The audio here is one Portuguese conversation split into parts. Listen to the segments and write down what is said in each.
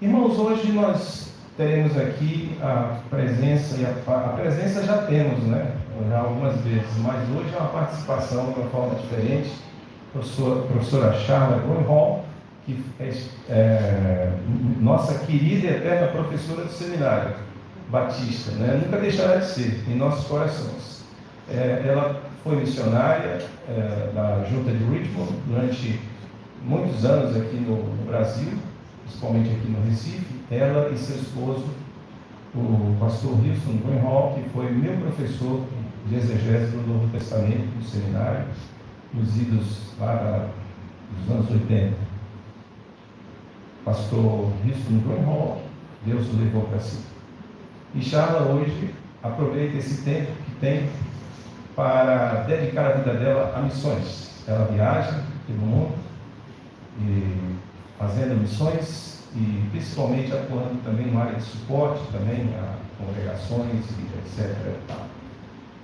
Irmãos, hoje nós teremos aqui a presença, e a presença já temos, né? Já algumas vezes, mas hoje é uma participação de uma forma diferente. Professora Charla Grunholm, que é nossa querida e eterna professora do seminário batista, né? Nunca deixará de ser em nossos corações. Ela foi missionária da Junta de Richmond durante muitos anos aqui no Brasil, principalmente aqui no Recife. Ela e seu esposo, o pastor Wilson Grunholm, que foi meu professor de exegese do Novo Testamento no seminário, nos idos lá dos anos 80. Pastor Wilson Grunholm, Deus o levou para si. E Charla hoje aproveita esse tempo que tem para dedicar a vida dela a missões. Ela viaja pelo mundo e fazendo missões e principalmente atuando também na área de suporte também a congregações e etc.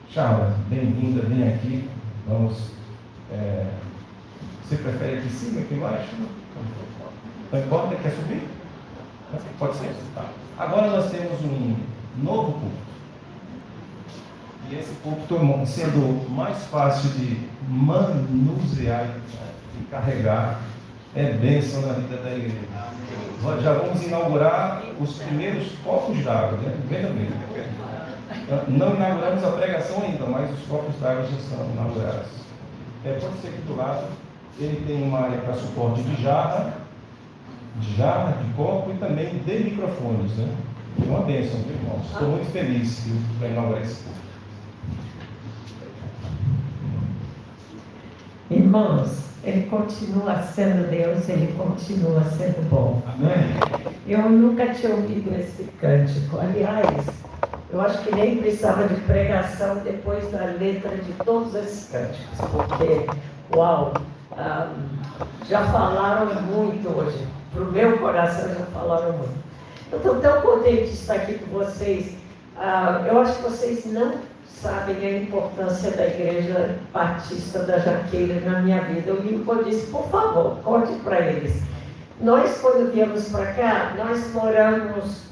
Charla, bem-vinda, vem aqui. Vamos. Você prefere aqui em cima, aqui embaixo? Não importa, quer subir? Pode ser? Tá. Agora nós temos um novo púlpito. E esse púlpito, sendo mais fácil de manusear e carregar, é bênção na vida da igreja. Nós já vamos inaugurar os primeiros copos d'água, né? Veja bem. Não inauguramos a pregação ainda, mas os copos d'água já estão inaugurados. Pode ser aqui do lado. Ele tem uma área para suporte de jarra, de copo e também de microfones, né? É uma bênção, viu, irmãos? Estou muito feliz para inaugurar esse púlpito. Irmãos, Ele continua sendo Deus, Ele continua sendo bom. Amém. Eu nunca tinha ouvido esse cântico. Aliás, eu acho que nem precisava de pregação depois da letra de todos esses cânticos, porque, uau, já falaram muito hoje. Para o meu coração já falaram muito. Eu estou tão contente de estar aqui com vocês. Eu acho que vocês não sabem a importância da Igreja Batista da Jaqueira na minha vida. O Lincoln disse, por favor, conte para eles. Nós, quando viemos para cá, nós moramos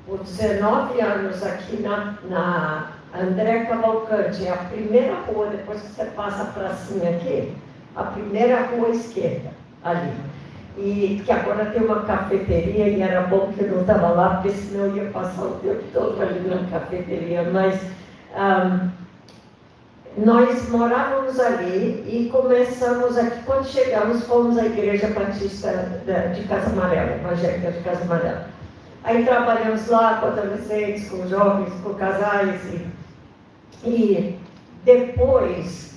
por 19 anos aqui na André Cavalcante, a primeira rua, depois que você passa a pracinha aqui, a primeira rua à esquerda, ali. E que agora tem uma cafeteria, e era bom que eu não estava lá, porque senão eu ia passar o tempo todo ali na cafeteria, mas nós morávamos ali e começamos aqui, quando chegamos, fomos à Igreja Batista de Casa Amarela, Evangélica de Casa Amarela. Aí trabalhamos lá com adolescentes, com jovens, com casais, e depois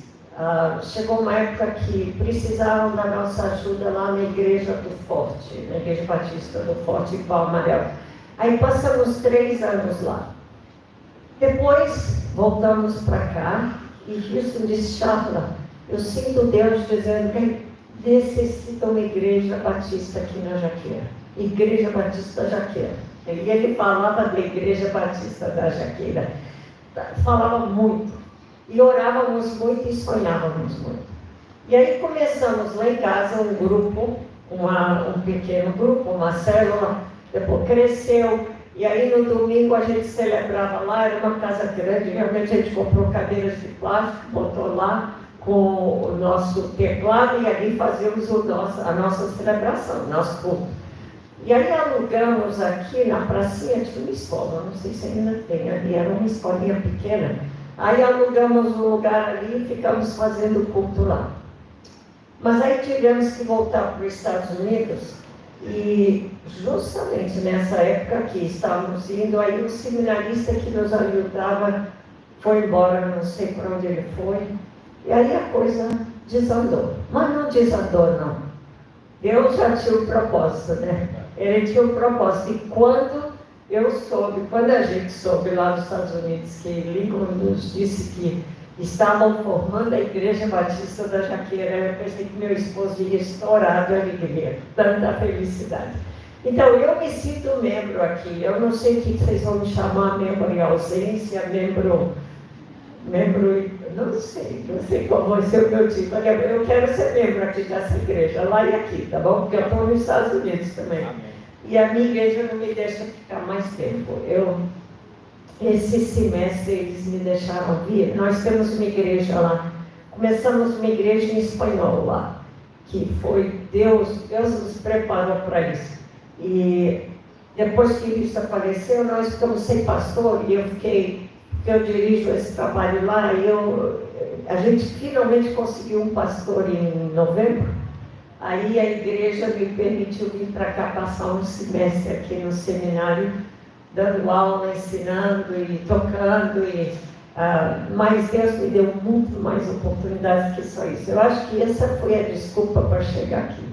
chegou uma época que precisavam da nossa ajuda lá na Igreja do Forte, na Igreja Batista do Forte, em Pau Amarelo. Aí passamos 3 anos lá. Depois voltamos para cá e Houston disse, Charla, eu sinto Deus dizendo que necessita uma Igreja Batista aqui na Jaqueira. Igreja Batista da Jaqueira. E ele falava da Igreja Batista da Jaqueira. Falava muito. E orávamos muito e sonhávamos muito. E aí começamos lá em casa um grupo, um pequeno grupo, uma célula, depois cresceu. E aí no domingo a gente celebrava lá, era uma casa grande, realmente a gente comprou cadeiras de plástico, botou lá com o nosso teclado e ali fazíamos a nossa celebração, nosso culto. E aí alugamos aqui na pracinha, tinha uma escola, não sei se ainda tem, ali era uma escolinha pequena. Aí alugamos um lugar ali e ficamos fazendo culto lá. Mas aí tivemos que voltar para os Estados Unidos e justamente nessa época que estávamos indo, aí o seminarista que nos ajudava foi embora, não sei para onde ele foi. E aí a coisa desandou. Mas não desandou, não. Deus já tinha um propósito, né? Ele tinha um propósito. E quando a gente soube lá nos Estados Unidos que Lincoln nos disse que estavam formando a Igreja Batista da Jaqueira, eu pensei que meu esposo ia estourar de alegria, tanta felicidade. Então, eu me sinto membro aqui. Eu não sei o que vocês vão me chamar, membro em ausência, membro, não sei qual vai ser o meu tipo. Eu quero ser membro aqui dessa igreja, lá e aqui, tá bom? Porque eu estou nos Estados Unidos também. E a minha igreja não me deixa ficar mais tempo. Esse semestre eles me deixaram vir. Nós temos uma igreja lá. Começamos uma igreja em espanhol lá, que foi Deus nos preparou para isso. E depois que Rita faleceu, nós ficamos sem pastor e eu dirijo esse trabalho lá e a gente finalmente conseguiu um pastor em novembro. Aí a igreja me permitiu vir para cá passar um semestre aqui no seminário, dando aula, ensinando e tocando. Mas Deus me deu muito mais oportunidades que só isso. Eu acho que essa foi a desculpa para chegar aqui.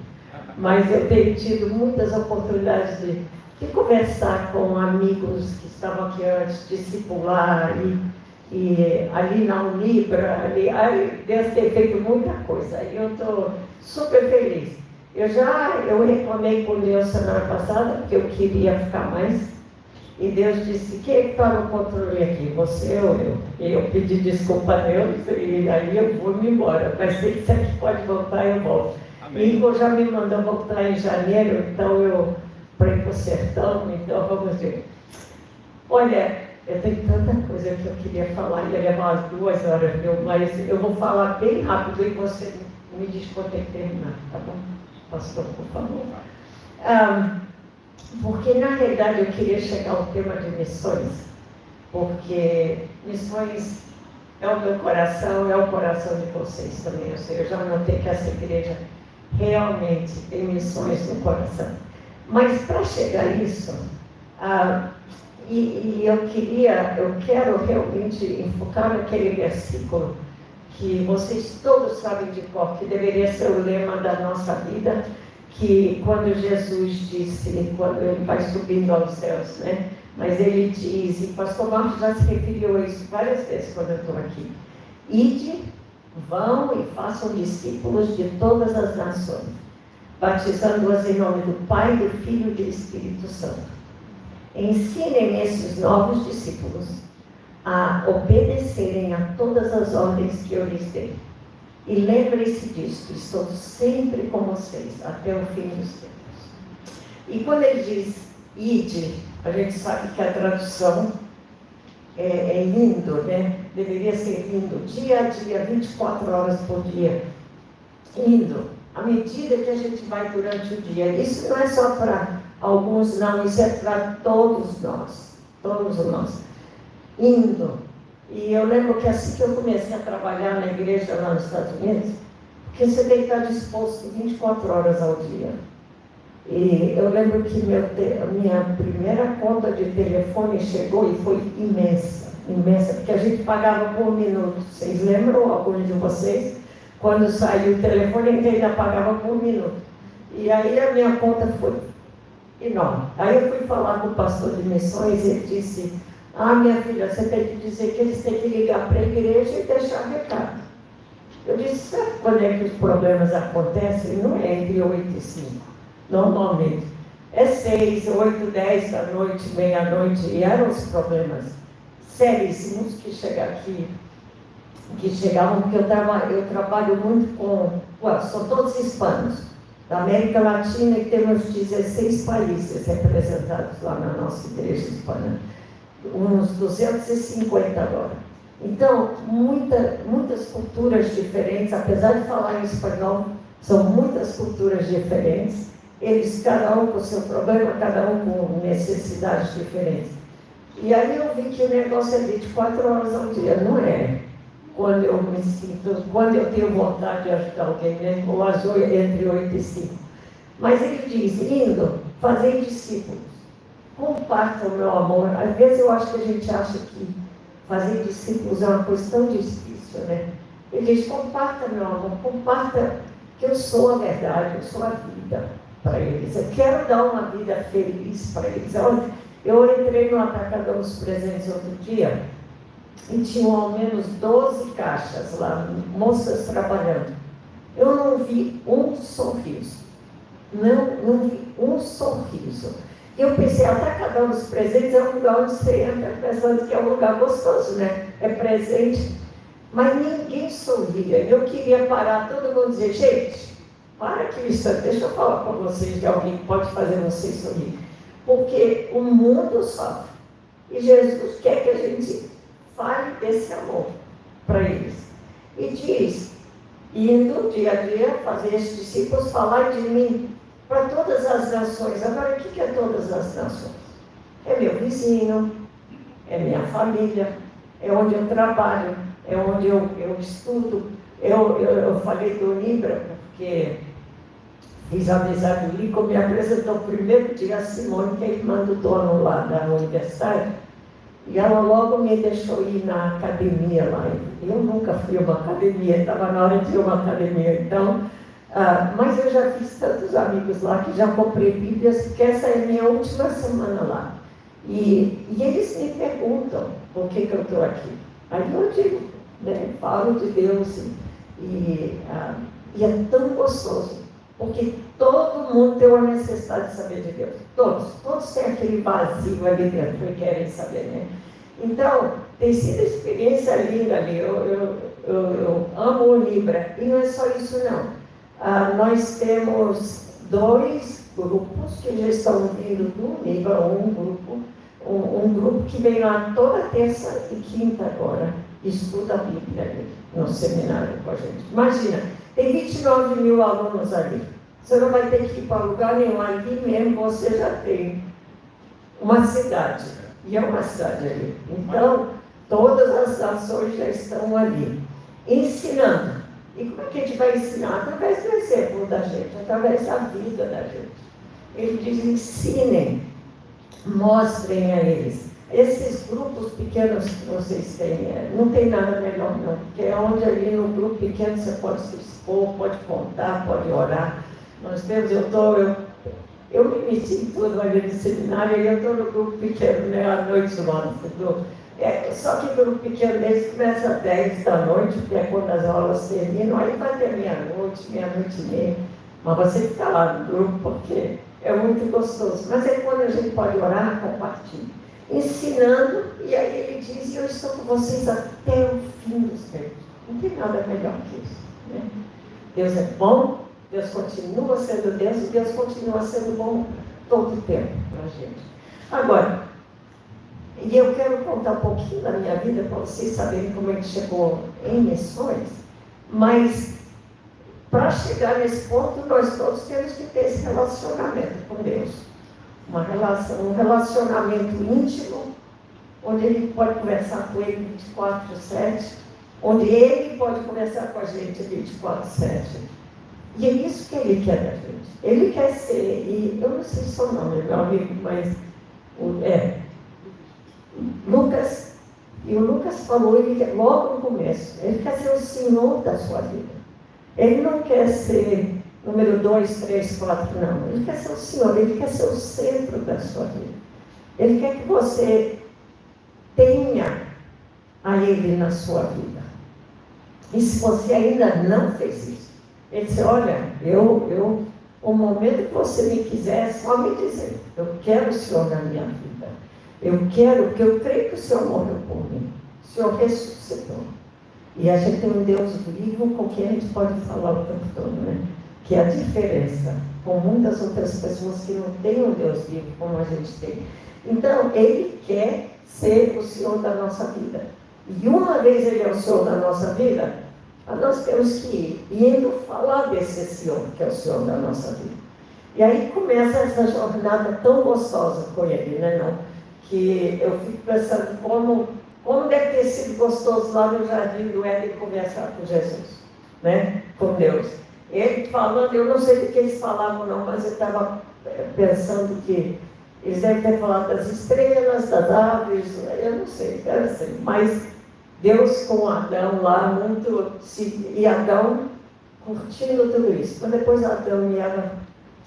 Mas eu tenho tido muitas oportunidades de conversar com amigos que estavam aqui antes, discipular e ali na Unibra, Deus tem feito muita coisa. E eu estou super feliz. Eu reclamei com Deus semana passada, porque eu queria ficar mais. E Deus disse, quem está no controle aqui? Você ou eu? E eu pedi desculpa a Deus, e aí eu vou-me embora. Mas se ele disser que pode voltar, eu volto. Amém. Igor já me mandou voltar em janeiro, então eu para ir para o sertão, então vamos ver. Olha, eu tenho tanta coisa que eu queria falar, ia levar umas 2 horas, mas eu vou falar bem rápido e você me diz quando tem que terminar, tá bom? Pastor, por favor. Porque na realidade eu queria chegar ao tema de missões, porque missões é o meu coração, é o coração de vocês também. Eu já notei que essa igreja realmente tem missões no coração. Mas para chegar a isso, eu quero realmente enfocar naquele versículo que vocês todos sabem de cor, que deveria ser o lema da nossa vida, que quando Jesus disse, quando ele vai subindo aos céus, né? Mas ele diz, e pastor Marcos já se referiu a isso várias vezes quando eu estou aqui: ide, vão e façam discípulos de todas as nações, batizando-as em nome do Pai, do Filho e do Espírito Santo. Ensinem esses novos discípulos a obedecerem a todas as ordens que eu lhes dei. E lembrem-se disto, estou sempre com vocês até o fim dos tempos. E quando ele diz ide, a gente sabe que a tradução é indo, né? Deveria ser indo, dia a dia, 24 horas por dia. Indo, à medida que a gente vai durante o dia. Isso não é só para alguns, não, isso é para todos nós. Todos nós. Indo. E eu lembro que assim que eu comecei a trabalhar na igreja lá nos Estados Unidos, porque você tem que estar disposto 24 horas ao dia. E eu lembro que a minha primeira conta de telefone chegou e foi imensa, imensa, porque a gente pagava por minuto. Vocês lembram, alguns de vocês? Quando saiu o telefone, a gente ainda pagava por minuto. E aí a minha conta foi enorme. Aí eu fui falar com o pastor de missões e ele disse: minha filha, você tem que dizer que eles têm que ligar para a igreja e deixar recado. Eu disse: sabe quando é que os problemas acontecem? Não é entre 8 e 5, normalmente. É 6, 8, 10 da noite, meia-noite, e eram os problemas seríssimos que chegavam, porque eu trabalho muito são todos hispanos, da América Latina, e temos 16 países representados lá na nossa igreja hispana. Uns 250 agora. Então, muitas culturas diferentes, apesar de falar em espanhol, são muitas culturas diferentes, eles, cada um com o seu problema, cada um com necessidades diferentes. E aí eu vi que o negócio é 24 horas ao dia, não é? Quando eu tenho vontade de ajudar alguém, né? Ou entre 8 e 5. Mas ele diz: indo, fazer discípulos. Compartam o meu amor. Às vezes eu acho que a gente acha que fazer discípulos é uma coisa tão difícil, né? Ele diz: comparta meu amor, comparta que eu sou a verdade, eu sou a vida para eles. Eu quero dar uma vida feliz para eles. Eu entrei no Atacadão dos Presentes outro dia e tinham ao menos 12 caixas lá, moças trabalhando. Eu não vi um sorriso. Não vi um sorriso. Eu pensei, Atacadão dos Presentes é um lugar onde você entra pensando que é um lugar gostoso, né? É presente. Mas ninguém sorria. Eu queria parar todo mundo e dizer: gente, Para que isso, deixa eu falar para vocês de alguém que pode fazer vocês sorrir. Porque o mundo sofre. E Jesus quer que a gente fale desse amor para eles. E diz, indo dia a dia, fazer esses discípulos falar de mim para todas as nações. Agora, o que é todas as nações? É meu vizinho, é minha família, é onde eu trabalho, é onde eu estudo. Eu falei do Libra, porque fiz amizade do Libra, me apresentou o primeiro dia a Simone, que é irmã do dono lá da universidade, e ela logo me deixou ir na academia lá. Eu nunca fui a uma academia, estava na hora de ir a uma academia, então, mas eu já fiz tantos amigos lá que já comprei Bíblias, que essa é a minha última semana lá. E eles me perguntam por que eu estou aqui. Aí eu digo, né, falo de Deus, e é tão gostoso, porque todo mundo tem uma necessidade de saber de Deus. Todos têm aquele vazio ali dentro e querem saber, né? Então, tem sido uma experiência linda ali. Eu amo o Libra. E não é só isso, não. Nós temos 2 grupos que já estão vindo do Libra, um grupo que vem lá toda terça e quinta agora, estuda a Bíblia ali, no seminário com a gente. Imagina, tem 29 mil alunos ali. Você não vai ter que ir para lugar nenhum. Ali mesmo você já tem uma cidade. E é uma cidade ali. Então, todas as nações já estão ali, ensinando. E como é que a gente vai ensinar? Através do exemplo da gente, através da vida da gente. Ele diz, ensinem, mostrem a eles. Esses grupos pequenos que vocês têm, não tem nada melhor não, porque é onde ali no grupo pequeno você pode se expor, pode contar, pode orar. Nós temos, eu me meti em tudo ali no seminário, e eu estou no grupo pequeno, né, à noite lá. Só que o grupo pequeno deles começa às 10 da noite, que é quando as aulas terminam, aí vai ter meia-noite e meia. Mas você fica lá no grupo, porque é muito gostoso. Mas é quando a gente pode orar, compartilhar, ensinando, e aí ele diz, eu estou com vocês até o fim dos tempos. Não tem nada melhor que isso, né? Deus é bom, Deus continua sendo Deus, e Deus continua sendo bom todo o tempo para a gente. Agora, e eu quero contar um pouquinho da minha vida para vocês saberem como é que chegou em missões, mas para chegar nesse ponto, nós todos temos que ter esse relacionamento com Deus. Um relacionamento íntimo, onde Ele pode conversar com Ele 24/7, onde Ele pode conversar com a gente 24/7. E é isso que Ele quer da gente. Ele quer ser, e eu não sei o seu nome, meu amigo, mas Lucas, e o Lucas falou, logo no começo, ele quer ser o Senhor da sua vida. Ele não quer ser número 2, 3, 4, não. Ele quer ser o Senhor, ele quer ser o centro da sua vida. Ele quer que você tenha a Ele na sua vida. E se você ainda não fez isso, ele disse, olha, o momento que você me quiser, é só me dizer, eu quero o Senhor na minha vida. Eu quero, porque eu creio que o Senhor morreu por mim. O Senhor ressuscitou. E a gente tem um Deus vivo com quem a gente pode falar o tempo todo, né? Que é a diferença com muitas outras pessoas que não têm um Deus vivo como a gente tem. Então, Ele quer ser o Senhor da nossa vida. E uma vez Ele é o Senhor da nossa vida, nós temos que ir indo falar desse Senhor, que é o Senhor da nossa vida. E aí começa essa jornada tão gostosa com Ele, né? Não? Que eu fico pensando como deve ter sido gostoso lá no Jardim do Éden conversar com Jesus, né? Com Deus. Ele falando, eu não sei do que eles falavam não, mas eu estava pensando que eles devem ter falado das estrelas, das aves, eu não sei, mas Deus com Adão lá, e Adão curtindo tudo isso. Mas depois Adão e Eva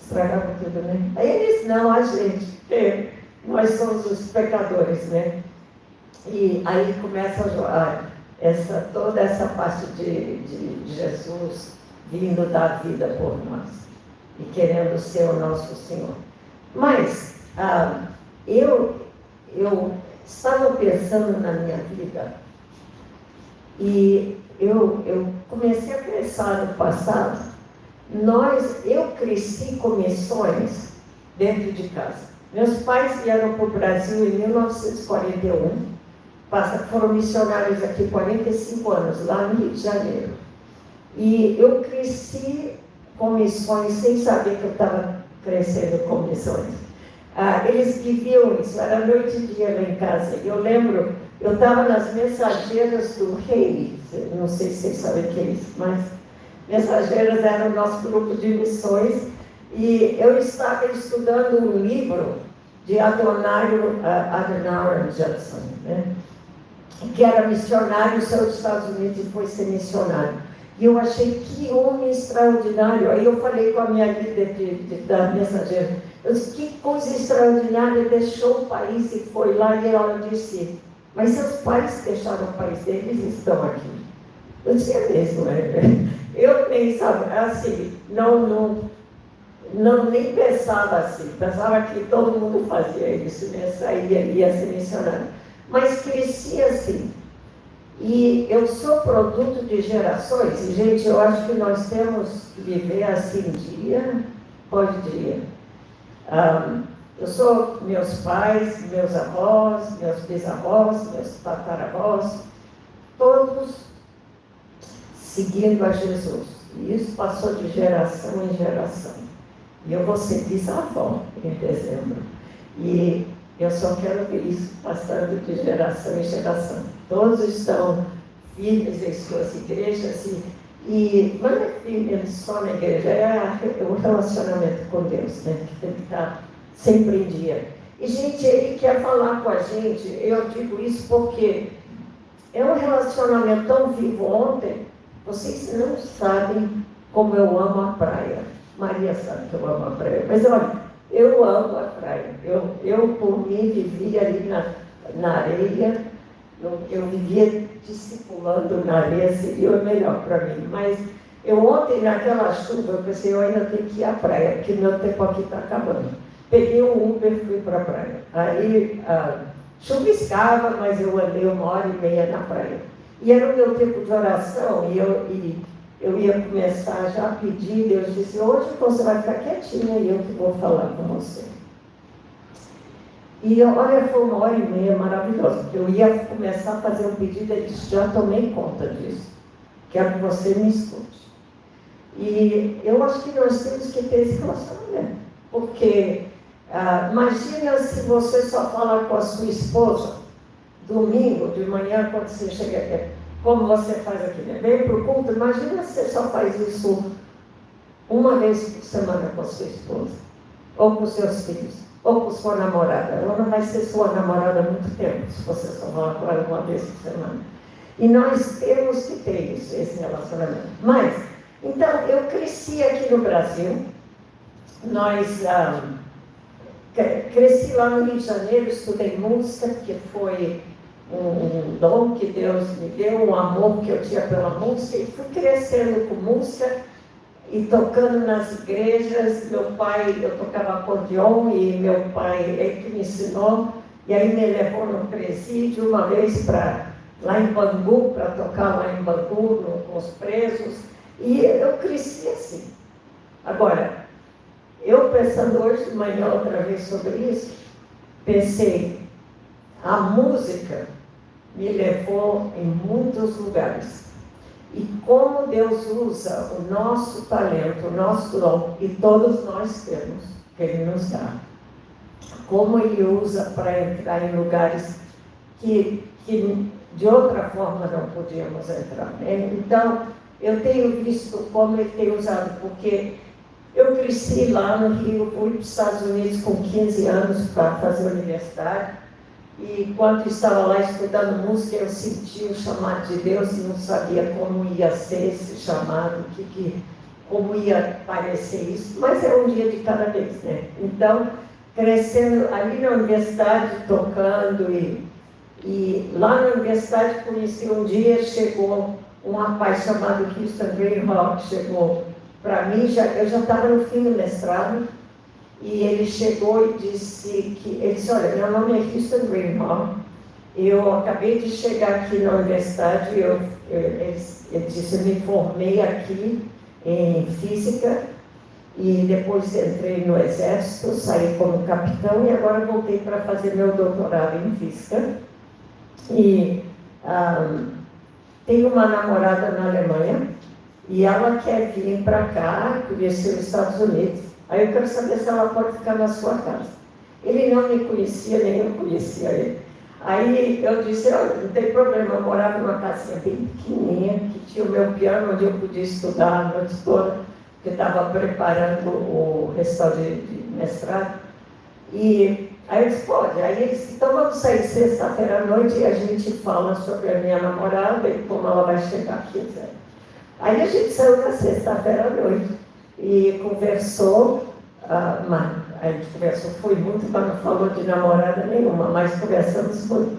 estragavam tudo, né? Aí eles, não, a gente, porque nós somos os pecadores, né? E aí começa toda essa parte de Jesus vindo dar vida por nós e querendo ser o nosso Senhor. Mas eu estava pensando na minha vida e eu comecei a pensar no passado eu cresci com missões dentro de casa. Meus pais vieram para o Brasil em 1941, foram missionários aqui 45 anos, lá no Rio de Janeiro. E eu cresci com missões sem saber que eu estava crescendo com missões. Eles viviam isso, era noite e dia lá em casa. Eu lembro, eu estava nas mensageiras do rei, não sei se vocês sabem o que é isso, mas mensageiras era o nosso grupo de missões, e eu estava estudando um livro de Adoniram Judson, né? Que era missionário, saiu dos Estados Unidos e foi ser missionário. E eu achei que homem extraordinário. Aí eu falei com a minha líder da mensageira, eu disse, que coisa extraordinária, deixou o país e foi lá, e ela disse, mas seus pais deixaram o país deles, estão aqui. Eu disse, é mesmo, eu nem sabia, assim, nem pensava assim, pensava que todo mundo fazia isso, né? Saía, ia ser missionário. Mas cresci assim. E eu sou produto de gerações, e gente, eu acho que nós temos que viver assim dia após dia. Eu sou meus pais, meus avós, meus bisavós, meus tataravós, todos seguindo a Jesus. E isso passou de geração em geração. E eu vou ser bisavó em dezembro. E eu só quero ver isso passando de geração em geração. Todos estão firmes em suas igrejas. Mas não é firme só na igreja, é o relacionamento com Deus, né? Que tem que estar sempre em dia. E, gente, Ele quer falar com a gente. Eu digo isso porque é um relacionamento tão vivo. Ontem, vocês não sabem como eu amo a praia. Maria sabe que eu amo a praia. Mas, olha, eu amo a praia. Eu por mim, vivia ali na areia. Eu vivia discipulando na areia, seria o melhor para mim. Mas eu ontem, naquela chuva, eu pensei, eu ainda tenho que ir à praia, porque meu tempo aqui está acabando. Peguei um Uber e fui para a praia. Aí, chuviscava, mas eu andei 1h30 na praia. E era o meu tempo de oração, e eu ia começar já a pedir. Deus disse, hoje você vai ficar quietinha e eu que vou falar com você. E olha, foi 1h30 maravilhosa, porque eu ia começar a fazer um pedido, ele disse, já tomei conta disso, quero que você me escute. E eu acho que nós temos que ter esse relacionamento, porque imagina se você só falar com a sua esposa, domingo de manhã, quando você chega aqui, como você faz aqui, né? Vem para o culto, imagina se você só faz isso uma vez por semana com a sua esposa, ou com seus filhos, ou com sua namorada. Ela não vai ser sua namorada há muito tempo, se você só falar com ela uma vez por semana. E nós temos que ter isso, esse relacionamento. Mas, então, eu cresci aqui no Brasil, cresci lá no Rio de Janeiro, estudei música, que foi um dom que Deus me deu, um amor que eu tinha pela música, e fui crescendo com música e tocando nas igrejas. Meu pai, eu tocava acordeon, e meu pai, ele que me ensinou, e aí me levou no presídio uma vez lá em Bangu, para tocar lá em Bangu, com os presos, e eu cresci assim. Agora, eu pensando hoje de manhã outra vez sobre isso, pensei, a música me levou em muitos lugares. E como Deus usa o nosso talento, o nosso dom, e todos nós temos, que Ele nos dá. Como Ele usa para entrar em lugares que de outra forma não podíamos entrar, né? Então, eu tenho visto como Ele tem usado, porque eu cresci lá no Rio, fui para os Estados Unidos com 15 anos para fazer universidade. E enquanto estava lá estudando música, eu senti o chamado de Deus e não sabia como ia ser esse chamado, como ia parecer isso, mas é um dia de cada vez, né? Então, crescendo ali na universidade, tocando, e lá na universidade conheci um dia, chegou um rapaz chamado Houston Greenhawk, chegou para mim, eu já estava no fim do mestrado, e ele chegou e disse olha, meu nome é Houston Greenhawk, eu acabei de chegar aqui na universidade, ele disse, eu me formei aqui, em física, e depois entrei no exército, saí como capitão e agora voltei para fazer meu doutorado em física. E tenho uma namorada na Alemanha e ela quer vir para cá, conhecer os Estados Unidos. Aí eu quero saber se ela pode ficar na sua casa. Ele não me conhecia, nem eu conhecia ele. Aí eu disse, olha, não tem problema, eu morava numa casinha bem pequenininha, que tinha o meu piano, onde eu podia estudar a noite toda, porque estava preparando o restante de mestrado. E aí eu disse, pode. Aí ele disse, então vamos sair sexta-feira à noite e a gente fala sobre a minha namorada e como ela vai chegar aqui, etc. Aí a gente saiu na sexta-feira à noite e conversou, a gente conversou, foi muito, mas não falou de namorada nenhuma, mas conversamos muito.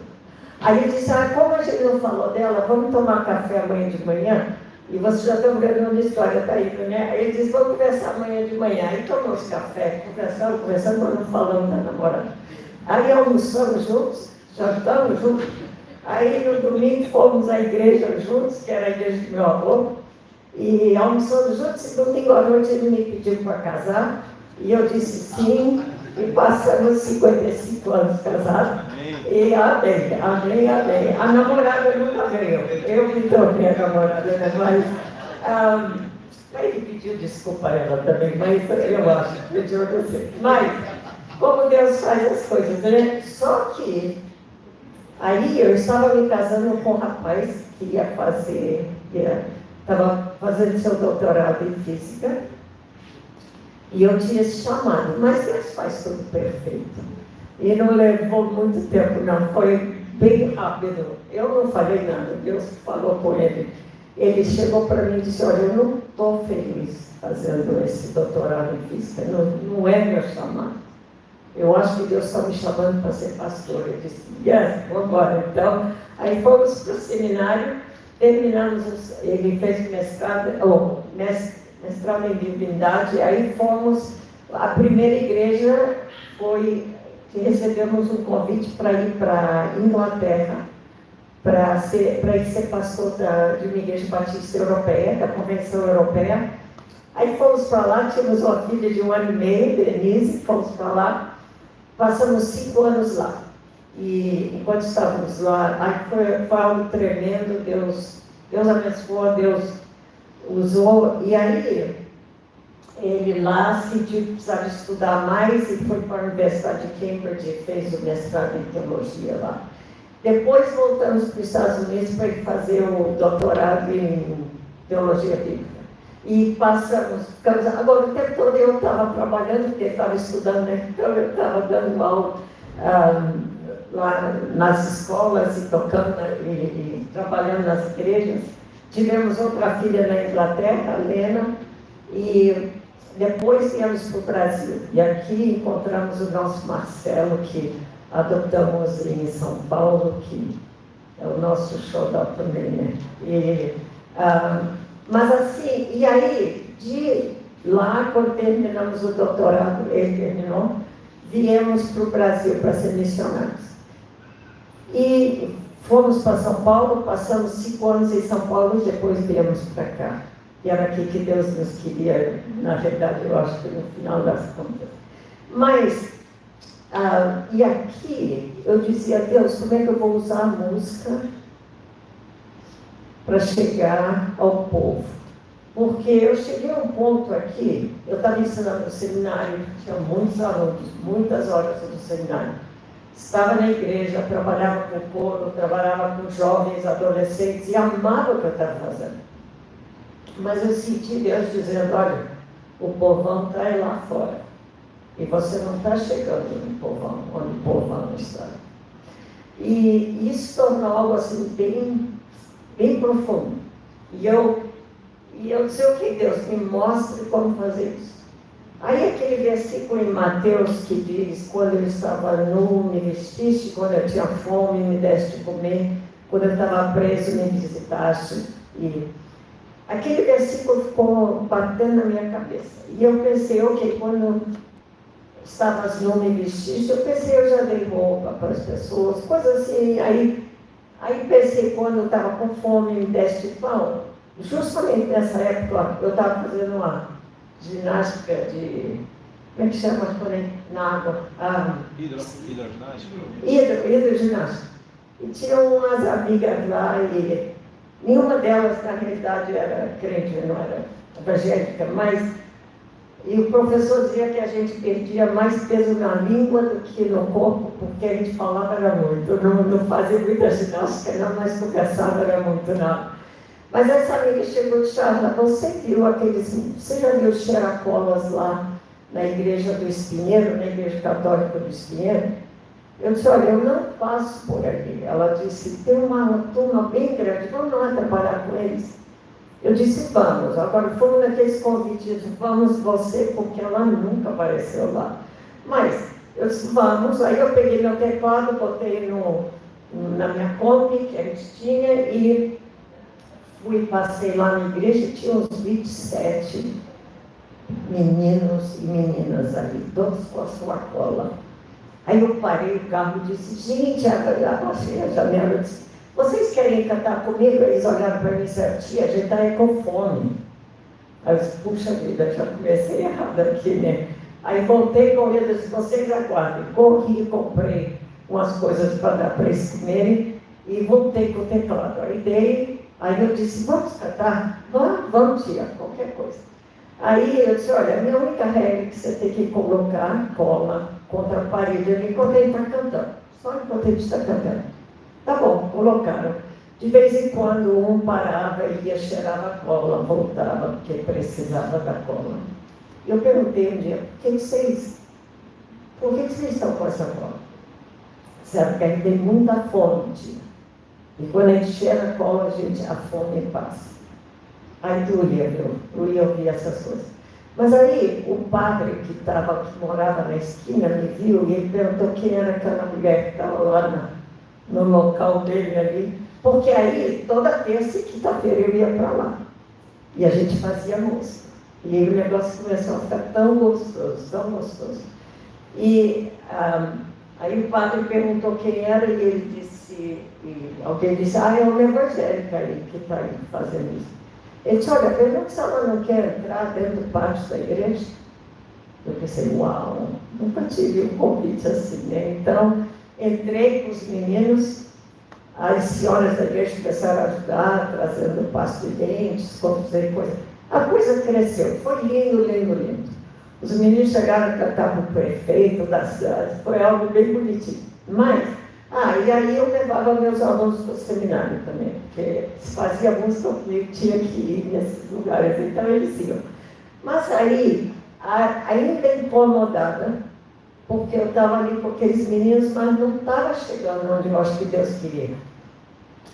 Aí ele disse, como a gente não falou dela, vamos tomar café amanhã de manhã? E vocês já estão vendo onde a história está indo, né? Aí ele disse, vamos conversar amanhã de manhã. Aí tomamos café, conversamos, mas não falamos da namorada. Aí almoçamos juntos, jantamos juntos. Aí no domingo fomos à igreja juntos, que era a igreja do meu avô. E almoçamos juntos, e domingo à noite ele me pediu para casar. E eu disse sim, e passamos 55 anos casados. E amém, amém, amém. A namorada nunca veio. Eu me tornei a namorada, né? Mas ele pediu desculpa a ela também, mas eu acho que pediu a você. Mas, como Deus faz as coisas, né? Só que aí eu estava me casando com um rapaz que ia fazer, estava fazendo seu doutorado em física. E eu tinha esse chamado, mas Deus faz tudo perfeito. E não levou muito tempo, não, foi bem rápido. Eu não falei nada, Deus falou com ele. Ele chegou para mim e disse, olha, eu não estou feliz fazendo esse doutorado em física, não é meu chamado. Eu acho que Deus está me chamando para ser pastor. Eu disse, yes, vamos embora. Então, aí fomos para o seminário, terminamos, ele fez mestrado em divindade, aí fomos, a primeira igreja foi que recebemos um convite para ir para a Inglaterra, para ir ser pastor de uma igreja batista europeia, da Convenção Europeia. Aí fomos para lá, tínhamos uma filha de 1 ano e meio, Denise, fomos para lá, passamos 5 anos lá. E enquanto estávamos lá, aí foi algo tremendo, Deus abençoou, Deus usou, e aí ele lá sentiu que precisava estudar mais e foi para a Universidade de Cambridge e fez o mestrado em teologia lá. Depois voltamos para os Estados Unidos para ir fazer o doutorado em teologia bíblica. E ficamos, agora o tempo todo eu estava trabalhando, porque estava estudando, né? Então eu estava dando aula lá nas escolas e tocando e trabalhando nas igrejas. Tivemos outra filha na Inglaterra, a Lena, e depois viemos para o Brasil. E aqui encontramos o nosso Marcelo, que adotamos em São Paulo, que é o nosso xodó também, né? Mas assim, e aí, de lá, quando terminamos o doutorado, ele terminou, viemos para o Brasil para ser missionários. E fomos para São Paulo, passamos 5 anos em São Paulo e depois viemos para cá. E era aqui que Deus nos queria, na verdade, eu acho que no final das contas. Mas, e aqui, eu dizia, Deus, como é que eu vou usar a música para chegar ao povo? Porque eu cheguei a um ponto aqui, eu estava ensinando no seminário, tinha muitos alunos, muitas horas no seminário. Estava na igreja, trabalhava com o coro, trabalhava com jovens, adolescentes e amava o que eu estava fazendo. Mas eu senti Deus dizendo, olha, o povão está aí lá fora. E você não está chegando no povão, onde o povão está. E isso tornou algo assim bem profundo. E eu disse, ok, Deus, me mostre como fazer isso. Aí aquele versículo em Mateus que diz, quando eu estava nu, me vestiste, quando eu tinha fome, me deste de comer, quando eu estava preso, me visitaste. E aquele versículo ficou batendo na minha cabeça. E eu pensei, ok, quando estavas nu, me vestiste, eu pensei, eu já dei roupa para as pessoas, coisas assim. Aí pensei, quando eu estava com fome, me deste pão. Justamente nessa época, eu estava fazendo uma ginástica de... Como é que chama na água? Hidroginástica. E tinha umas amigas lá e nenhuma delas, na realidade, era crente, não era evangélica, mas... E o professor dizia que a gente perdia mais peso na língua do que no corpo, porque a gente falava era muito. Não fazia muita ginástica, não, mas conversava era muito, não. Mas essa amiga chegou de Charla, você viu aqueles... Você já viu os xeracolas lá na igreja do Espinheiro, na igreja católica do Espinheiro? Eu disse, olha, eu não passo por ali. Ela disse, tem uma turma bem grande, vamos lá trabalhar com eles? Eu disse, vamos. Agora, fomos naqueles convites, vamos você, porque ela nunca apareceu lá. Mas, eu disse, vamos. Aí eu peguei meu teclado, botei na minha Kombi, que a gente tinha, e passei lá na igreja, tinha uns 27 meninos e meninas ali, todos com a sua cola. Aí eu parei o carro e disse, gente, abaixei a janela e disse, vocês querem cantar comigo? Eles olharam para mim e disseram, tia, a gente está com fome. Aí eu disse, puxa vida, já comecei errado aqui, né? Aí voltei correndo e disse, vocês aguardem. Corri e comprei umas coisas para dar para eles comerem e voltei com o teclado. Aí eu disse, vamos cantar? Vamos, tia, qualquer coisa. Aí eu disse, olha, a minha única regra é que você tem que colocar cola contra a parede enquanto ele está cantando. Só enquanto ele está cantando. Tá bom, colocaram. De vez em quando um parava e ia cheirar a cola, voltava, porque precisava da cola. Eu perguntei um dia, por que vocês estão com essa cola? Sabe que a gente tem muita fome, tia. E quando a gente cheira a cola, a fome passa. Aí doía ouvir essas coisas. Mas aí o padre que morava na esquina me viu e ele perguntou quem era aquela mulher que estava lá no local dele ali. Porque aí toda terça e quinta-feira eu ia para lá. E a gente fazia música. E aí o negócio começou a ficar tão gostoso, tão gostoso. E aí o padre perguntou quem era e ele disse, alguém disse, é uma evangélica aí que está aí fazendo isso. Ele disse, olha, pergunta se ela não quer entrar dentro do pátio da igreja. Eu pensei, uau, nunca tive um convite assim, né? Então, entrei com os meninos, as senhoras da igreja começaram a ajudar, trazendo pasta de dentes, construir coisas. A coisa cresceu, foi lindo, lindo, lindo. Os meninos chegaram a cantar para o prefeito da cidade, foi algo bem bonitinho. Mas, e aí eu levava meus alunos para o seminário também, porque se fazia música comigo, tinha que ir nesses lugares, então eles iam. Mas aí, ainda incomodada, porque eu estava ali com aqueles meninos, mas não estava chegando onde eu acho que Deus queria.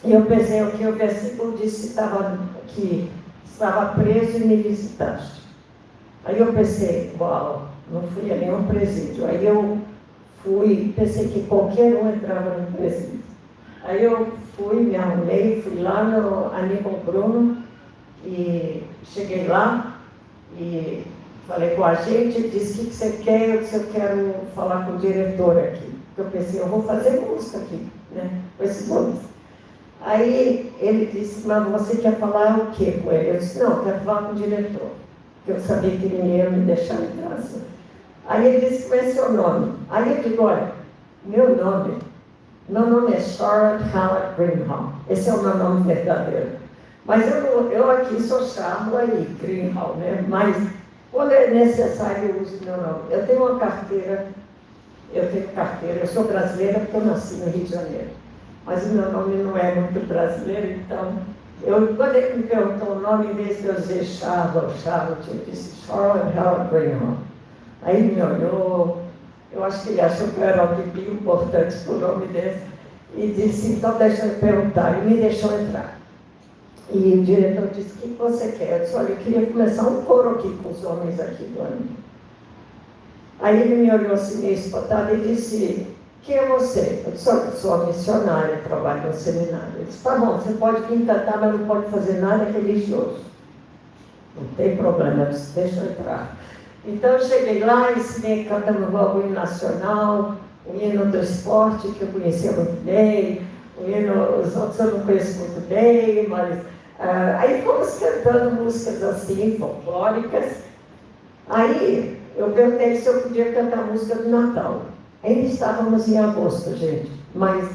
E eu pensei o que o versículo disse que estava preso e me visitaste. Aí eu pensei, uau, não fui a nenhum presídio. Aí eu pensei que qualquer um entrava no presídio. Aí eu me arrumei, fui lá no Aníbal Bruno e cheguei lá e falei com a gente, ele disse, o que você quer? Eu disse, eu quero falar com o diretor aqui. Eu pensei, eu vou fazer música aqui, né, com esses homens. Aí ele disse, mas você quer falar o quê com ele? Eu disse, não, eu quero falar com o diretor, porque eu sabia que ninguém ia me deixar entrar assim. Aí ele disse, qual é seu nome? Aí eu digo, olha, meu nome é Charlotte Hallett Greenhall. Esse é o meu nome verdadeiro. Mas eu aqui sou Charlotte Greenhall, né? Mas quando é necessário eu uso meu nome. Eu tenho uma carteira, eu sou brasileira porque eu nasci no Rio de Janeiro. Mas o meu nome não é muito brasileiro, então, quando ele me perguntou o nome, em vez de eu dizer Charlotte, eu disse Charlotte Hallett Greenhall. Aí ele me olhou, eu acho que ele achou que eu era alguém bem importante por o nome desse, e disse, então deixa eu perguntar, e me deixou entrar. E o diretor disse, o que você quer? Eu disse, olha, eu queria começar um coro aqui com os homens aqui do ano. Aí ele me olhou assim, meio espantado, e disse, quem é você? Eu disse, olha, eu sou uma missionária, trabalho no seminário. Ele disse, tá bom, você pode vir cantar, mas não pode fazer nada religioso. Não tem problema, eu disse, deixa eu entrar. Então eu cheguei lá, ensinei cantando o hino nacional, o hino do esporte, que eu conhecia muito bem, o hino, os outros eu não conheço muito bem, mas Aí fomos cantando músicas assim, folclóricas. Aí eu perguntei se eu podia cantar a música do Natal. Ainda estávamos em agosto, gente, mas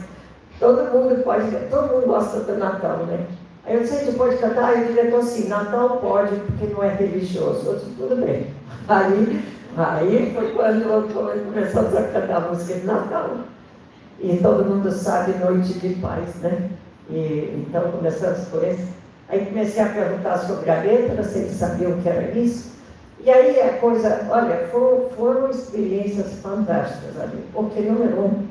todo mundo gosta do Natal, né? Aí eu disse, a gente pode cantar? Aí o diretor assim, Natal pode, porque não é religioso. Eu disse, tudo bem. Aí foi quando começamos a cantar a música de Natal. E todo mundo sabe, Noite de Paz, né? Então começamos por isso. Aí comecei a perguntar sobre a letra, se eles sabiam o que era isso. E aí a coisa, olha, foram experiências fantásticas ali. Porque, número um,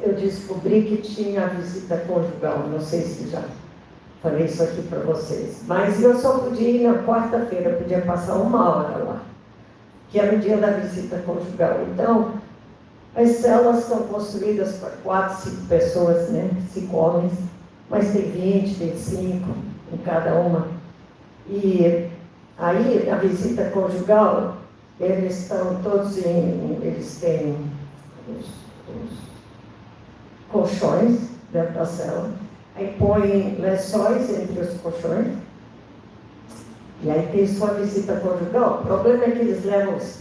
eu descobri que tinha visita conjugal. Não sei se já falei isso aqui para vocês. Mas eu só podia ir na quarta-feira, podia passar 1 hora lá, que era o dia da visita conjugal. Então, as celas são construídas para 4, 5 pessoas, né? 5 homens, mas tem 20, 25 em cada uma. E aí, na visita conjugal, eles estão todos eles têm os colchões dentro da cela, aí põem lençóis entre os colchões, e aí tem sua visita conjugal. O problema é que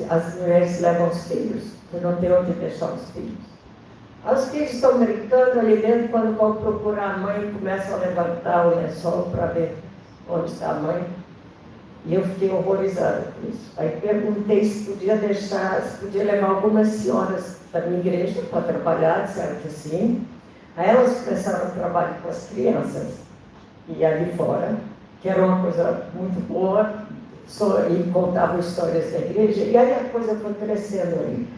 as mulheres levam os filhos, que não tem onde deixar os filhos. Os filhos estão brincando ali dentro, quando vão procurar a mãe, começam a levantar o lençol para ver onde está a mãe. E eu fiquei horrorizada com isso. Aí perguntei se podia levar algumas senhoras da minha igreja para trabalhar, disseram que sim. Aí elas começaram a trabalhar com as crianças, e ali fora, que era uma coisa muito boa, e contavam histórias da igreja, e aí a coisa foi crescendo ali.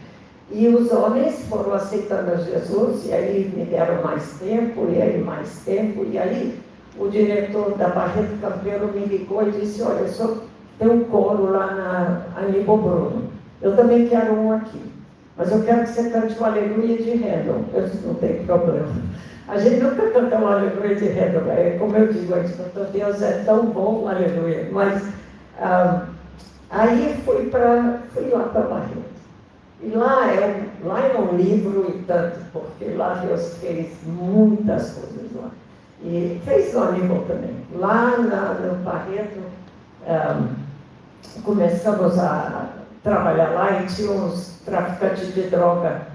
E os homens foram aceitando a Jesus, e aí me deram mais tempo, e aí mais tempo, e aí o diretor da Barreto Campeiro me ligou e disse, olha, eu só tenho um coro lá na Aníbal Bruno, eu também quero um aqui, mas eu quero que você cante o Aleluia de Handel. Eu disse, não tem problema. A gente nunca canta o Aleluia de Handel, como eu digo, a gente canta, Deus é tão bom, o Aleluia. Mas aí fui lá para Barreto. E lá é um livro e tanto, porque lá Deus fez muitas coisas lá. E fez no Aníbal também. Lá no Barreto, começamos a trabalhar lá e tinha uns traficantes de droga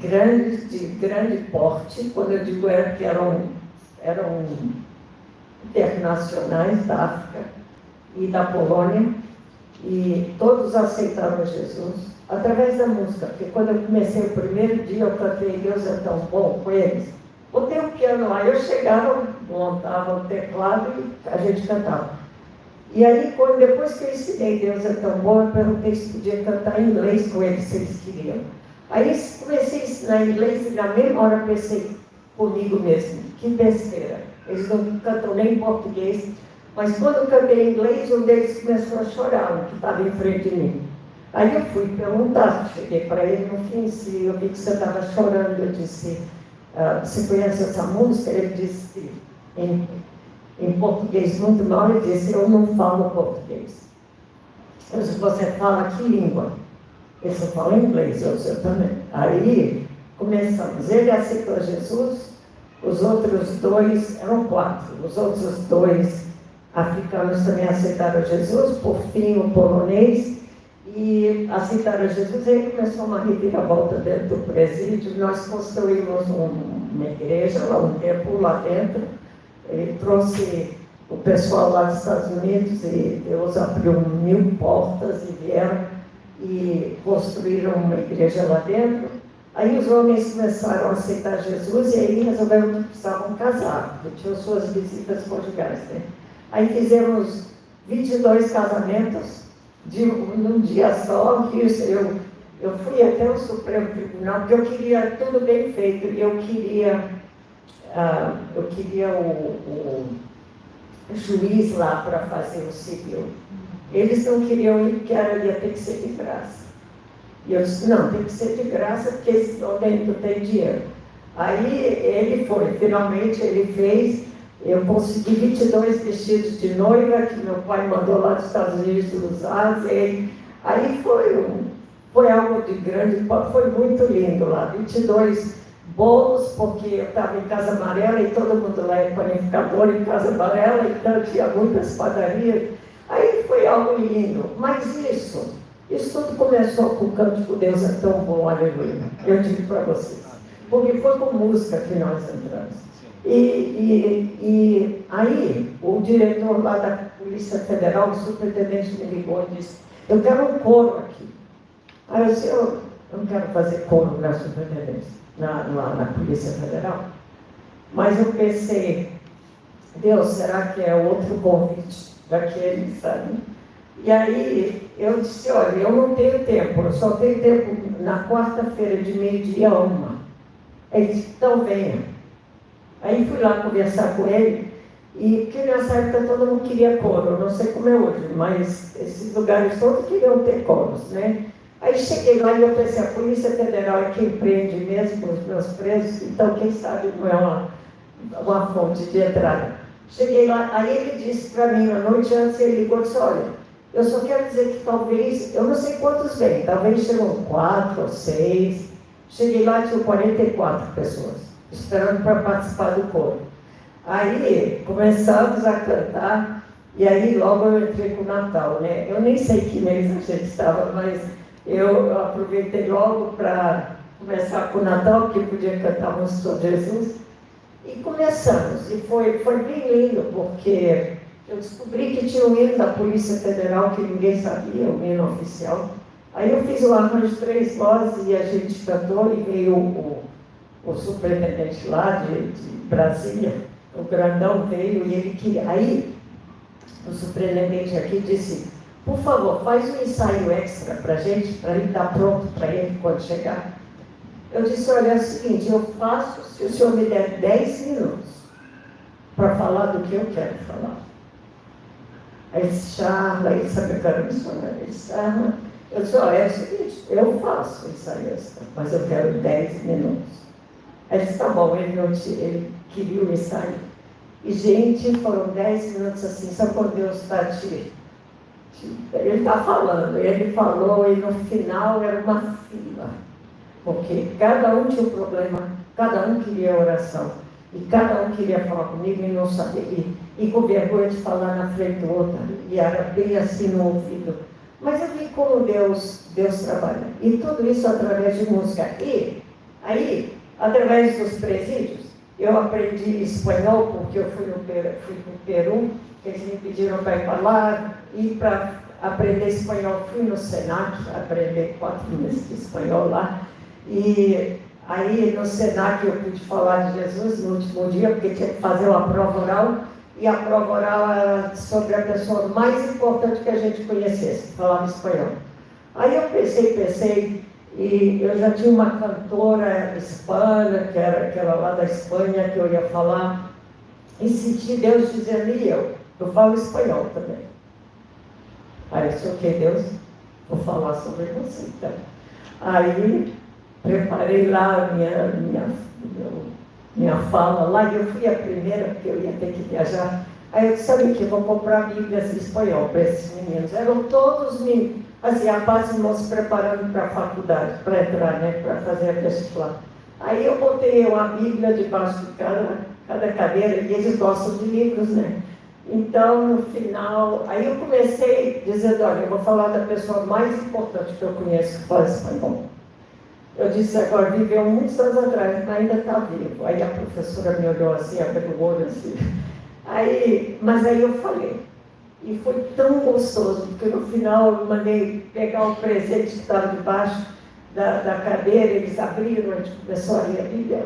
grandes, de grande porte. Quando eu digo que eram internacionais da África e da Polônia, e todos aceitaram Jesus através da música, porque quando eu comecei o primeiro dia, eu cantei Deus é tão bom com eles. Botei o piano lá, eu chegava, montava o teclado e a gente cantava. E aí, depois que eu ensinei Deus é tão bom, eu perguntei se podia cantar em inglês com eles, se eles queriam. Aí comecei a ensinar inglês e na mesma hora pensei comigo mesmo, que besteira. Eles não cantam nem em português, mas quando eu cantei em inglês, um deles começou a chorar, o que estava em frente de mim. Aí eu fui perguntar, cheguei para ele no fim, se eu vi que você estava chorando, eu disse, você conhece essa música? Ele disse, em português muito mal, ele disse, eu não falo português. Eu disse, você fala que língua? Ele só fala inglês, eu também. Aí começamos, ele aceitou Jesus, os outros 2, eram 4, os outros 2 africanos também aceitaram Jesus, por fim o polonês, e aceitaram Jesus, e aí começou uma reviravolta dentro do presídio. Nós construímos uma igreja, um templo lá dentro. Ele trouxe o pessoal lá dos Estados Unidos e Deus abriu 1000 portas e vieram e construíram uma igreja lá dentro. Aí os homens começaram a aceitar Jesus e aí resolveram que precisavam casar, porque tinham suas visitas conjugais, né? Aí fizemos 22 casamentos num dia só, que eu fui até o Supremo Tribunal, porque eu queria tudo bem feito, e eu queria o juiz lá para fazer o civil. Eles não queriam ir, porque ia ter que ser de graça. E eu disse, não, tem que ser de graça, porque senão dentro tem dinheiro. Aí ele foi, finalmente ele fez. Eu consegui 22 vestidos de noiva, que meu pai mandou lá dos Estados Unidos usar. Aí foi algo de grande, foi muito lindo lá. 22 bolos, porque eu estava em Casa Amarela e todo mundo lá é panificador em Casa Amarela, então tinha muitas padarias. Aí foi algo lindo. Mas isso tudo começou com o cântico Deus é tão bom, aleluia. Eu digo para vocês. Porque foi com música que nós entramos. E aí, o diretor lá da Polícia Federal, o superintendente me ligou e disse, eu quero um coro aqui. Aí eu disse, eu não quero fazer coro na superintendência, na Polícia Federal. Mas eu pensei, Deus, será que é outro convite daquele, sabe? E aí eu disse, olha, eu não tenho tempo, eu só tenho tempo na quarta-feira de meio-dia a 1. Ele disse, então venha. Aí fui lá conversar com ele, e porque nessa época todo mundo queria coro, não sei como é hoje, mas esses lugares todos queriam ter coros, né? Aí cheguei lá e eu pensei, a Polícia Federal é quem prende mesmo os meus presos, então quem sabe não é uma fonte de entrada. Cheguei lá, aí ele disse para mim, na noite antes, ele ligou e disse, olha, eu só quero dizer que talvez, eu não sei quantos vêm, talvez chegam 4 ou 6, cheguei lá e tinha 44 pessoas, esperando para participar do coro. Aí começamos a cantar, e aí logo eu entrei com o Natal, né? Eu nem sei que mês a gente estava, mas eu aproveitei logo para começar com o Natal, porque podia cantar música sobre Jesus. E começamos, e foi bem lindo, porque eu descobri que tinha um hino da Polícia Federal que ninguém sabia, o hino oficial. Aí eu fiz o arranjo de 3 vozes e a gente cantou, e veio o superintendente lá de Brasília, o grandão veio e ele queria. Aí o superintendente aqui disse, por favor, faz um ensaio extra para a gente, para ele estar pronto para ele quando chegar. Eu disse, olha, é o seguinte, eu faço se o senhor me der 10 minutos para falar do que eu quero falar. Aí ele disse, Charla, ele sabe que eu era missionário, ele disse, eu disse, olha, é o seguinte, eu faço o ensaio extra, mas eu quero 10 minutos. Aí ele disse, tá bom, ele queria o ensaio. E, gente, foram 10 minutos assim, só quando Deus está ele está falando, ele falou, e no final era uma fila. Porque cada um tinha um problema, cada um queria oração, e cada um queria falar comigo e não sabia, e com vergonha de falar na frente do outro, e era bem assim no ouvido. Mas eu vi como Deus trabalha, e tudo isso através de música. E aí, através dos presídios, eu aprendi espanhol, porque eu fui para o Peru, eles me pediram para ir para lá, e para aprender espanhol, fui no Senac, aprender 4 meses de espanhol lá. E aí no Senac eu pude falar de Jesus no último dia, porque tinha que fazer uma prova oral, e a prova oral era sobre a pessoa mais importante que a gente conhecesse, que falava espanhol. Aí eu pensei, e eu já tinha uma cantora hispana, que era lá da Espanha, que eu ia falar, e senti Deus dizendo, e eu falo espanhol também. Aí eu disse, ok, Deus, vou falar sobre você então. Aí preparei lá minha fala lá, e eu fui a primeira, porque eu ia ter que viajar. Aí eu disse, sabe que vou comprar Bíblias em espanhol para esses meninos. Eram todos meninos, assim, a paz irmãos se preparando para a faculdade, para entrar, né, para fazer a vestibular. Aí eu botei uma Bíblia debaixo de cada cadeira, e eles gostam de livros, né? Então, no final, aí eu comecei dizendo, olha, eu vou falar da pessoa mais importante que eu conheço que fala espanhol. Eu disse, agora, viveu muitos anos atrás, mas ainda está vivo. Aí a professora me olhou assim, abriu o olho assim. Mas aí eu falei. E foi tão gostoso, porque no final eu mandei pegar um presente que estava debaixo da cadeira, eles abriram, a gente começou a ler a Bíblia.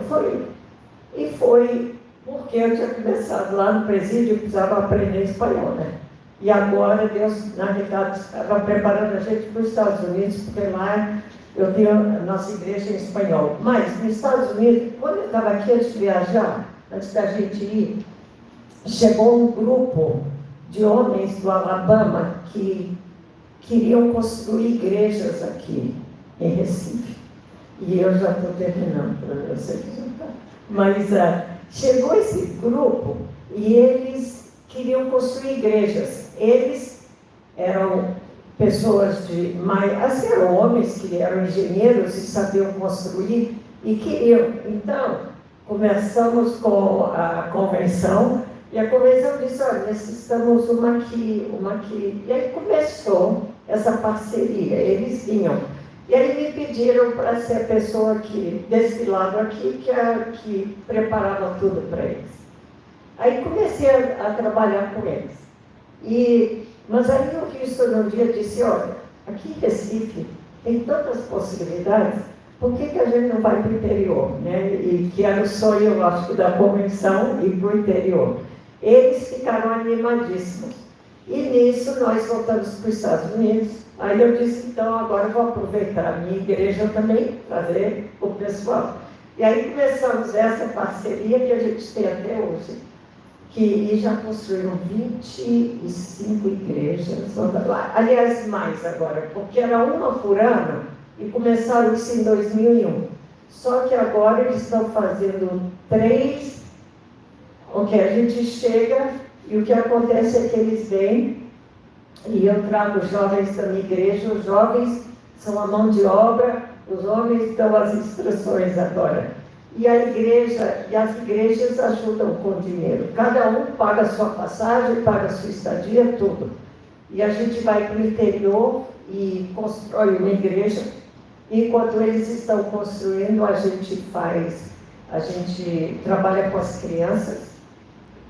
E foi porque eu tinha começado lá no presídio, eu precisava aprender espanhol, né? E agora Deus, na realidade, estava preparando a gente para os Estados Unidos, porque lá eu tenho a nossa igreja em espanhol. Mas nos Estados Unidos, quando eu estava aqui antes de viajar, antes da gente ir, chegou um grupo de homens do Alabama que queriam construir igrejas aqui em Recife. E eu já estou terminando, para vocês já. Mas chegou esse grupo e eles queriam construir igrejas. Eles eram pessoas eram homens que eram engenheiros e sabiam construir, E então, começamos com a convenção, e a convenção disse, olha, necessitamos uma aqui, uma aqui. E aí começou essa parceria, eles vinham. E aí me pediram para ser a pessoa que, desse lado aqui, que preparava tudo para eles. Aí comecei a trabalhar com eles. Mas aí o Cristo no dia disse, olha, aqui em Recife tem tantas possibilidades, por que a gente não vai para o interior? Né? E que era o sonho, eu acho, da convenção, ir para o interior. Eles ficaram animadíssimos. E nisso nós voltamos para os Estados Unidos. Aí eu disse, então agora eu vou aproveitar a minha igreja também, trazer o pessoal. E aí começamos essa parceria que a gente tem até hoje, que já construíram 25 igrejas, aliás, mais agora, porque era uma por ano, e começaram isso em 2001. Só que agora eles estão fazendo 3, ok, a gente chega, e o que acontece é que eles vêm, e eu trago os jovens da minha igreja, os jovens são a mão de obra, os homens dão as instruções agora. E a igreja, e as igrejas ajudam com dinheiro. Cada um paga a sua passagem, paga a sua estadia, tudo. E a gente vai para o interior e constrói uma igreja. Enquanto eles estão construindo, a gente trabalha com as crianças.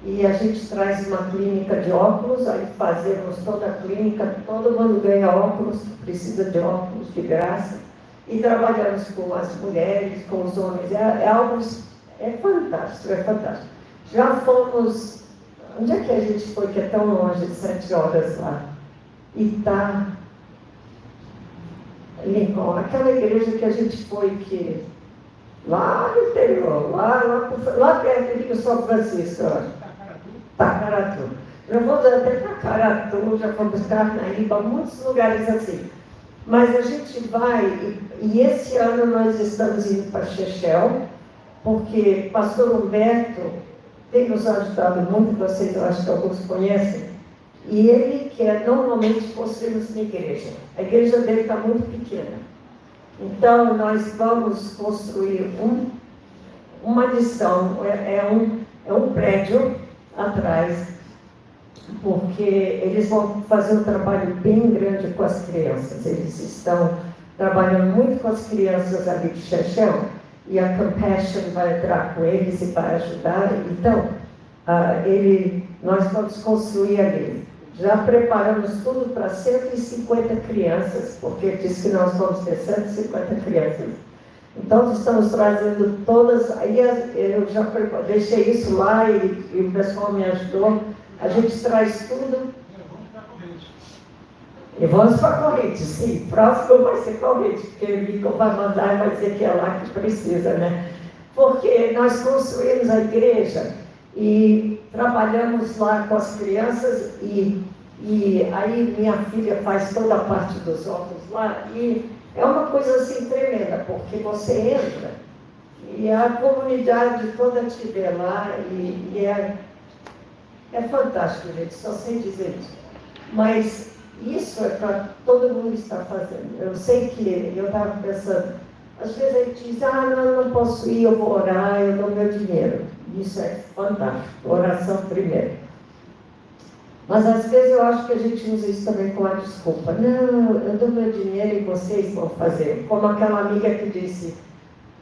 E a gente traz uma clínica de óculos, aí fazemos toda a clínica, todo mundo ganha óculos, precisa de óculos de graça. E trabalhamos com as mulheres, com os homens, é fantástico, é fantástico. Já fomos, onde é que a gente foi, que é tão longe, 7 horas lá? Itá, Lincoln, aquela igreja que a gente foi, que lá no interior, lá perto de São Francisco, eu acho. Tacaratu. Já fomos até Tacaratu, já fomos Carnaíba, muitos lugares assim. Mas a gente vai, e esse ano nós estamos indo para Chechel, porque pastor Humberto tem nos ajudado muito, vocês eu acho que alguns conhecem, e ele quer normalmente construirmos uma igreja. A igreja dele está muito pequena. Então nós vamos construir uma adição, é um prédio atrás, porque eles vão fazer um trabalho bem grande com as crianças. Eles estão trabalhando muito com as crianças ali de Chechel, e a Compassion vai entrar com eles e vai ajudar. Então, nós vamos construir ali. Já preparamos tudo para 150 crianças, porque diz que nós vamos ter 150 crianças. Então, estamos trazendo todas, aí eu já deixei isso lá e o pessoal me ajudou. A gente traz tudo. E vamos para a corrente, sim. Próximo vai ser corrente, porque o Nico vai mandar e vai dizer que é lá que precisa, né? Porque nós construímos a igreja e trabalhamos lá com as crianças e aí minha filha faz toda a parte dos óculos lá e é uma coisa assim tremenda, porque você entra e a comunidade toda te vê lá e é fantástico, gente, só sei dizer isso. Mas isso é para todo mundo estar fazendo. Eu sei que eu estava pensando, às vezes a gente diz, não posso ir, eu vou orar, eu dou meu dinheiro. Isso é fantástico, oração primeiro. Mas às vezes eu acho que a gente usa isso também com a desculpa. Não, eu dou meu dinheiro e vocês vão fazer. Como aquela amiga que disse,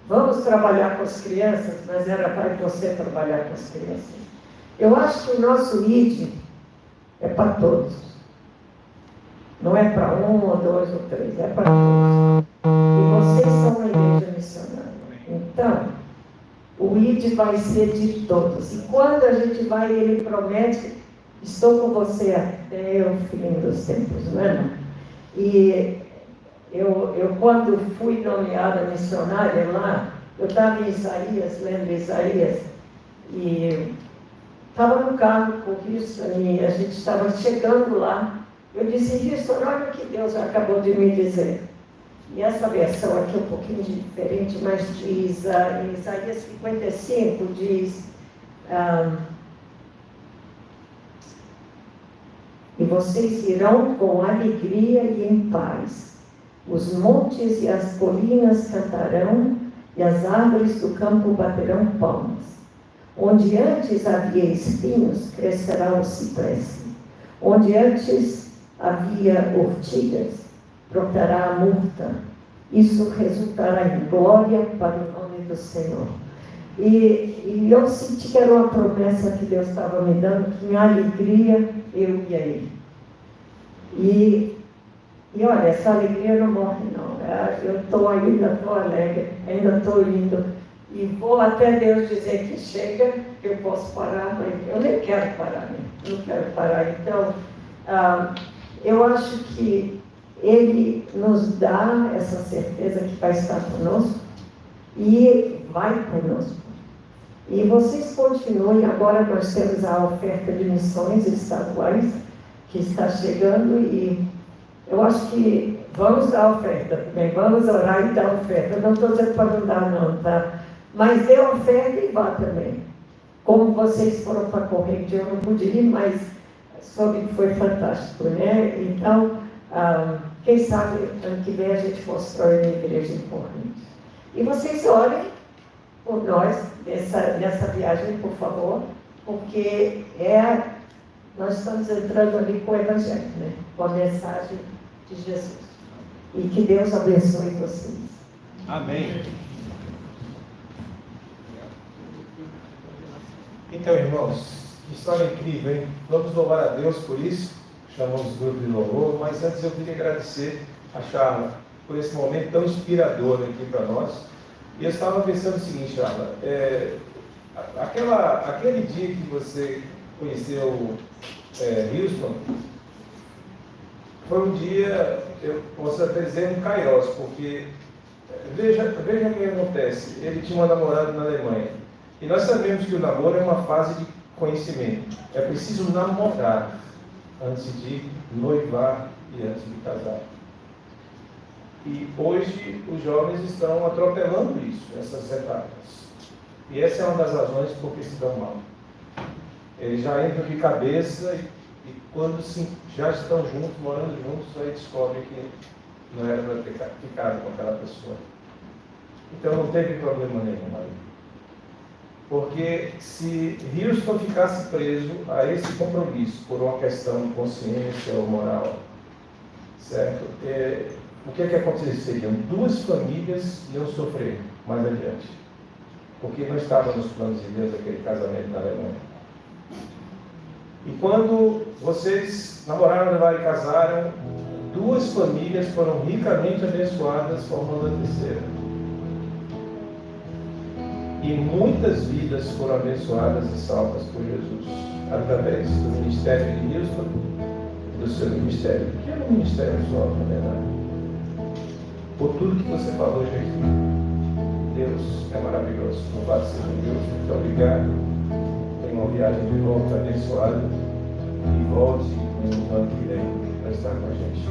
vamos trabalhar com as crianças, mas era para você trabalhar com as crianças. Eu acho que o nosso ID é para todos. Não é para 1 ou 2 ou 3, é para todos. E vocês são uma igreja missionária. Então, o ID vai ser de todos. E quando a gente vai, ele promete, estou com você até o fim dos tempos, não é? E eu quando fui nomeada missionária lá, eu estava em Isaías, lendo Isaías, e estava no carro com o Wilson e a gente estava chegando lá. Eu disse, Wilson, olha o que Deus acabou de me dizer. E essa versão aqui é um pouquinho diferente, mas diz, em Isaías 55, diz, e vocês irão com alegria e em paz. Os montes e as colinas cantarão, e as árvores do campo baterão palmas. Onde antes havia espinhos, crescerá o cipreste. Onde antes havia ortigas, brotará a murta. Isso resultará em glória para o nome do Senhor. E eu senti que era uma promessa que Deus estava me dando, que em alegria eu ia ir. E olha, essa alegria não morre não. Eu ainda estou alegre, ainda estou indo. E vou até Deus dizer que chega, que eu posso parar, mas eu nem quero parar, né? Não quero parar. Então, eu acho que Ele nos dá essa certeza que vai estar conosco e vai conosco. E vocês continuem, agora nós temos a oferta de missões estaduais que está chegando e eu acho que vamos dar oferta também, vamos orar e dar oferta. Eu não estou dizendo para não dar não, tá? Mas dê oferta e vá também. Como vocês foram para a corrente, eu não pude ir, mas soube que foi fantástico, né? Então, quem sabe ano que vem a gente constrói uma igreja em corrente. E vocês orem por nós nessa viagem, por favor, porque nós estamos entrando ali com o Evangelho, né? Com a mensagem de Jesus. E que Deus abençoe vocês. Amém. Então, irmãos, que história incrível, hein? Vamos louvar a Deus por isso. Chamamos o grupo de louvor, mas antes eu queria agradecer a Charla por esse momento tão inspirador aqui para nós. E eu estava pensando o seguinte, Charla, aquele dia que você conheceu Houston, foi um dia, eu posso até dizer, um kairos, porque veja o que acontece. Ele tinha uma namorada na Alemanha. E nós sabemos que o namoro é uma fase de conhecimento. É preciso namorar antes de noivar e antes de casar. E hoje os jovens estão atropelando isso, essas etapas. E essa é uma das razões por que se dão mal. Eles já entram de cabeça e quando já estão juntos, morando juntos, aí descobrem que não era para ter ficado com aquela pessoa. Então não teve problema nenhum ali. Porque se Houston ficasse preso a esse compromisso por uma questão de consciência ou moral, certo? O que aconteceria? Duas famílias iam sofrer mais adiante. Porque não estava nos planos de Deus aquele casamento na Alemanha. E quando vocês namoraram e casaram, duas famílias foram ricamente abençoadas, formando a terceira. E muitas vidas foram abençoadas e salvas por Jesus, através do ministério de Houston e do seu ministério, que é um ministério só, na verdade. Por tudo que você falou, Jesus. Deus é maravilhoso. Louvado seja Deus. Muito obrigado. Tenha uma viagem de volta abençoada. E volte no ano que vem para estar com a gente.